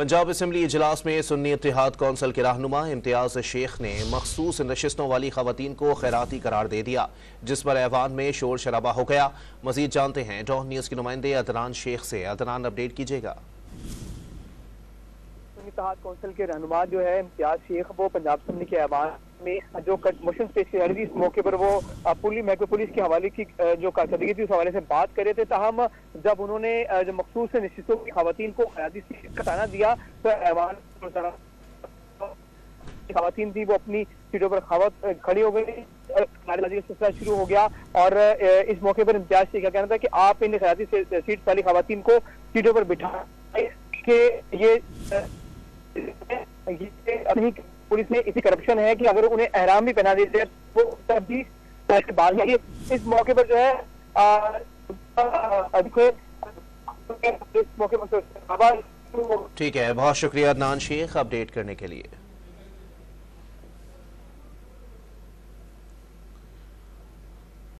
Punjab assembly इजलास में सुन्नी इत्तेहाद council के रहनुमा इम्तियाज शेख ने मखसूस नशिस्तों वाली खवातीन को खैराती करार दे दिया, जिस पर ऐवान में शोर शराबा हो गया। मजीद जानते हैं डॉन न्यूज़ के नुमाइंदे अदनान शेख से। अदनान, अपडेट कीजिएगा। इत्तेहाद कौंसिल के रहनुमा जो है इम्तियाज शेख, वो पंजाब असम्बली के ऐवान में जो मोशन पेश की जा रही थी, इस मौके पर वो पुलिस के हवाले की जो कारकर्दगी थी उस हवाले से बात कर रहे थे। ताहम जब उन्होंने जो मखसूस नशिस्तों की खवातीन को खैराती से शिरकत आना दिया तो ऐवान खवातीन थी वो अपनी सीटों पर खड़ी हो गई, नारेबाजी का सिलसिला शुरू हो गया। और इस मौके पर इम्तियाज शेख का कहना था कि आप इन खैराती सीट वाली खवातीन को सीटों पर बिठा के ये पुलिस में इसी करप्शन है कि अगर उन्हें एहराम भी पहना देते वो तब भी बात नहीं। इस मौके पर जो है ठीक है, बहुत शुक्रिया अदनान शेख अपडेट करने के लिए।